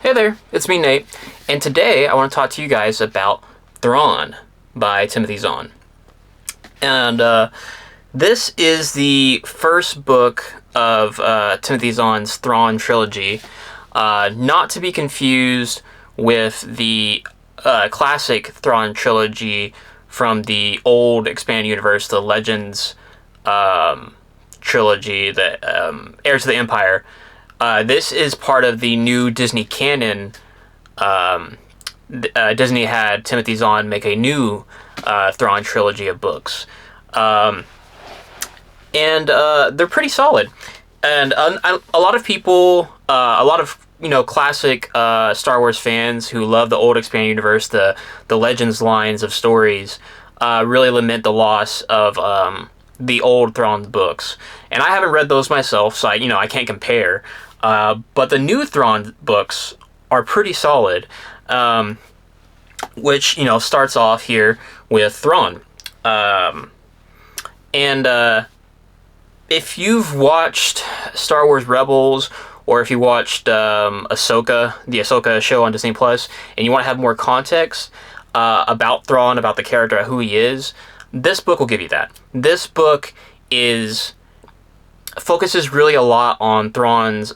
Hey there, it's me Nate, and today I want to talk to you guys about Thrawn by Timothy Zahn. And this is the first book of Timothy Zahn's Thrawn trilogy, not to be confused with the classic Thrawn trilogy from the old expanded universe, the Legends trilogy, the Heirs to the Empire. This is part of the new Disney canon. Disney had Timothy Zahn make a new Thrawn trilogy of books. And they're pretty solid. And a lot of people, a lot of classic Star Wars fans who love the old expanded universe, the Legends lines of stories, really lament the loss of the old Thrawn books. And I haven't read those myself, so I can't compare. But the new Thrawn books are pretty solid, which starts off here with Thrawn. If you've watched Star Wars Rebels, or if you watched Ahsoka, the Ahsoka show on Disney Plus, and you want to have more context about Thrawn, about the character, who he is, this book will give you that. This book focuses really a lot on Thrawn's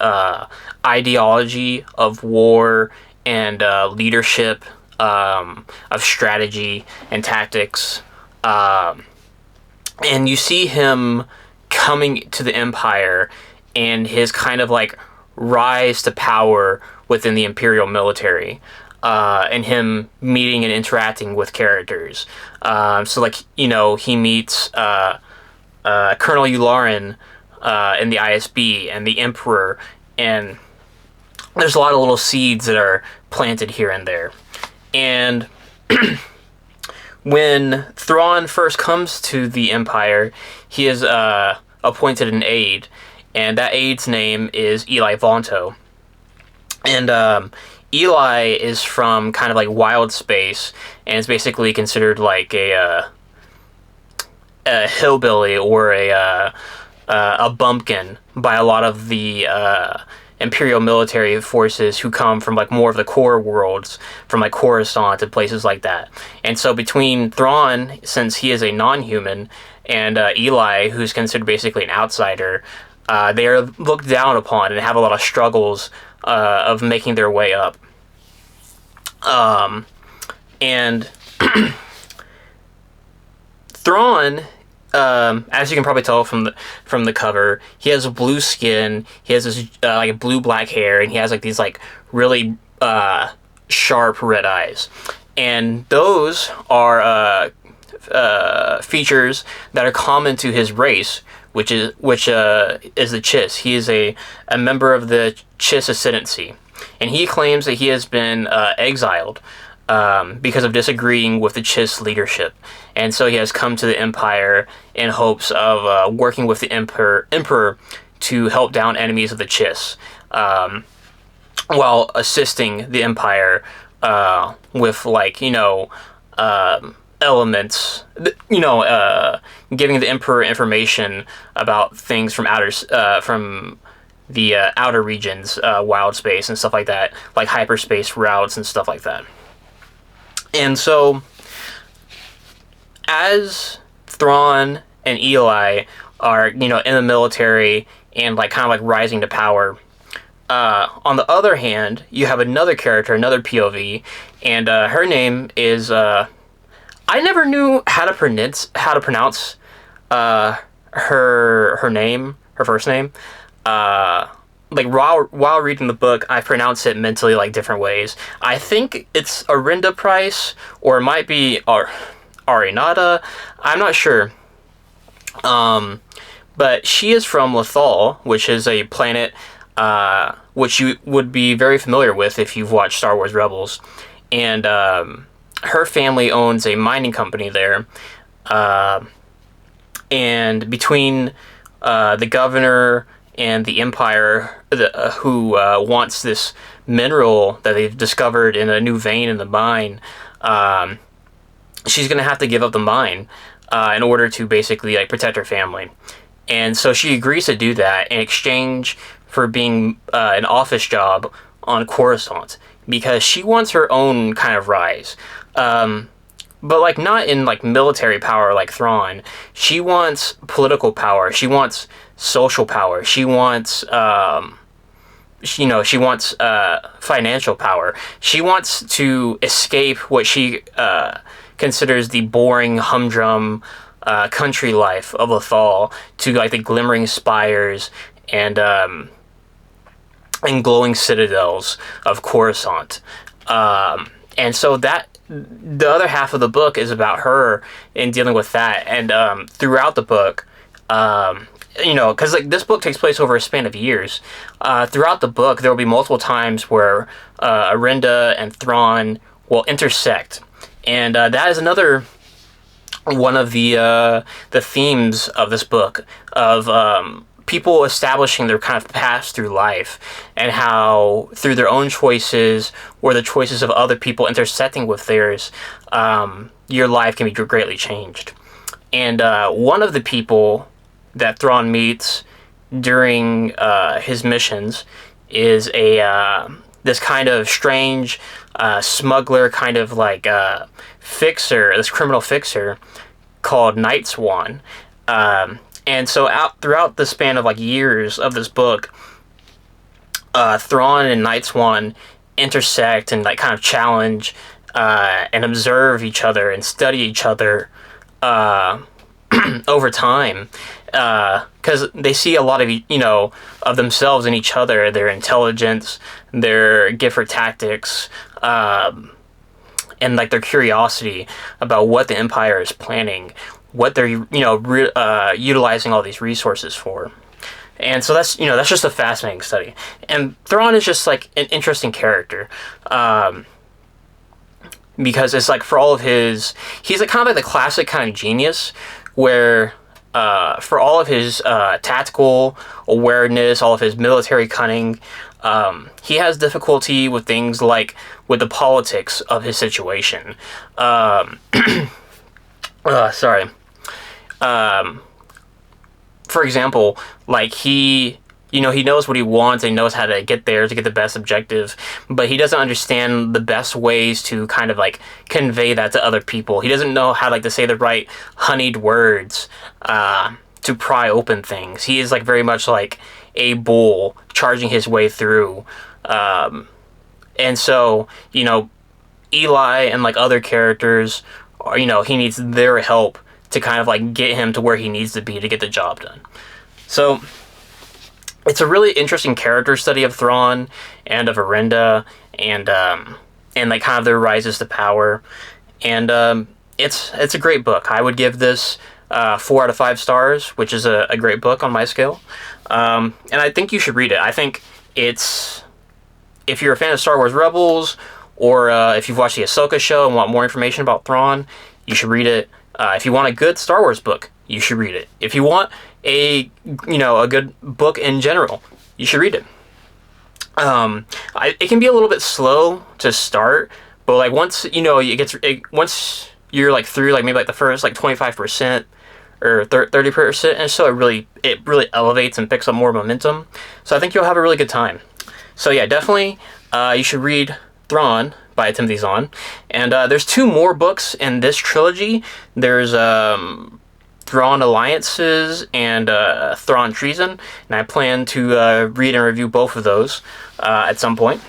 ideology of war and leadership, of strategy and tactics, and you see him coming to the Empire and his kind of like rise to power within the Imperial military, and him meeting and interacting with characters. He meets Colonel Yularen in the ISB and the Emperor, and there's a lot of little seeds that are planted here and there. And when Thrawn first comes to the Empire, he is appointed an aide, and that aide's name is Eli Vonto. And Eli is from kind of like wild space, and is basically considered like a hillbilly or a bumpkin by a lot of the Imperial military forces who come from like more of the core worlds, from like Coruscant and places like that. And so between Thrawn, since he is a non-human, and Eli, who's considered basically an outsider, they are looked down upon and have a lot of struggles of making their way up. And Thrawn, as you can probably tell from the cover, he has blue skin. He has this like blue-black hair, and he has like these like really sharp red eyes, and those are features that are common to his race, which is the Chiss. He is a member of the Chiss ascendancy, and he claims that he has been exiled because of disagreeing with the Chiss leadership. And so he has come to the Empire in hopes of working with the Emperor to help down enemies of the Chiss, while assisting the Empire with elements, giving the Emperor information about things from the outer regions, wild space and stuff like that, like hyperspace routes and stuff like that. And so, as Thrawn and Eli are, in the military and kind of rising to power, on the other hand, you have another character, another POV, and her name is I never knew how to pronounce her name, her first name. While reading the book, I pronounce it mentally different ways. I think it's Arinda Price, or it might be Arinata. I'm not sure. But she is from Lothal, which is a planet which you would be very familiar with if you've watched Star Wars Rebels. And her family owns a mining company there. And between the governor and the Empire, who wants this mineral that they've discovered in a new vein in the mine, she's going to have to give up the mine in order to basically protect her family. And so she agrees to do that in exchange for being an office job on Coruscant because she wants her own kind of rise. But like not in like military power like Thrawn. She wants political power. She wants social power. She wants she wants financial power. She wants to escape what she considers the boring humdrum country life of Lothal to like the glimmering spires and glowing citadels of Coruscant. And so that the other half of the book is about her and dealing with that. And throughout the book, because like this book takes place over a span of years. Throughout the book, there will be multiple times where Arinda and Thrawn will intersect, and that is another one of the themes of this book of people establishing their kind of paths through life, and how through their own choices or the choices of other people intersecting with theirs, your life can be greatly changed. And one of the people that Thrawn meets during his missions is this kind of strange smuggler, kind of like fixer, this criminal fixer called Night Swan. And so throughout the span of like years of this book, Thrawn and Night Swan intersect and like kind of challenge and observe each other and study each other over time, because they see a lot of of themselves in each other, their intelligence, their gift for tactics, and like their curiosity about what the Empire is planning, what they're utilizing all these resources for. And so that's just a fascinating study. And Thrawn is just like an interesting character, because it's like for all of his, he's like kind of like the classic kind of genius where for all of his tactical awareness, all of his military cunning, he has difficulty with things like with the politics of his situation. Sorry. For example, like he knows what he wants and he knows how to get there to get the best objective, but he doesn't understand the best ways to kind of like convey that to other people. He doesn't know how like to say the right honeyed words to pry open things. He is like very much like a bull charging his way through. And so, Eli and like other characters are, he needs their help to kind of like get him to where he needs to be to get the job done. So it's a really interesting character study of Thrawn and of Arinda and like kind of their rises to power. And it's a great book. I would give this 4 out of 5 stars, which is a great book on my scale. And I think you should read it. I think it's, if you're a fan of Star Wars Rebels, or if you've watched the Ahsoka show and want more information about Thrawn, you should read it. If you want a good Star Wars book, you should read it. If you want a good book in general, you should read it. It can be a little bit slow to start, but like once once you're like through like maybe like the first like 25% or 30%, and so it really elevates and picks up more momentum. So I think you'll have a really good time. So yeah, definitely you should read Thrawn by Timothy Zahn. And there's 2 more books in this trilogy. There's Thrawn Alliances and Thrawn Treason, and I plan to read and review both of those at some point.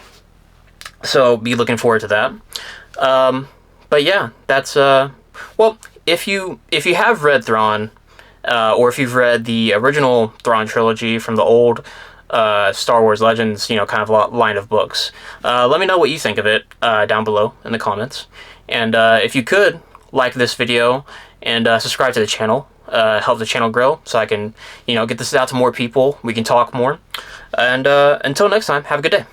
So be looking forward to that. But yeah, that's well, if you have read Thrawn, or if you've read the original Thrawn trilogy from the old Star Wars Legends, kind of line of books, let me know what you think of it down below in the comments. And if you could like this video and subscribe to the channel, help the channel grow so I can get this out to more people. We can talk more. And until next time, have a good day.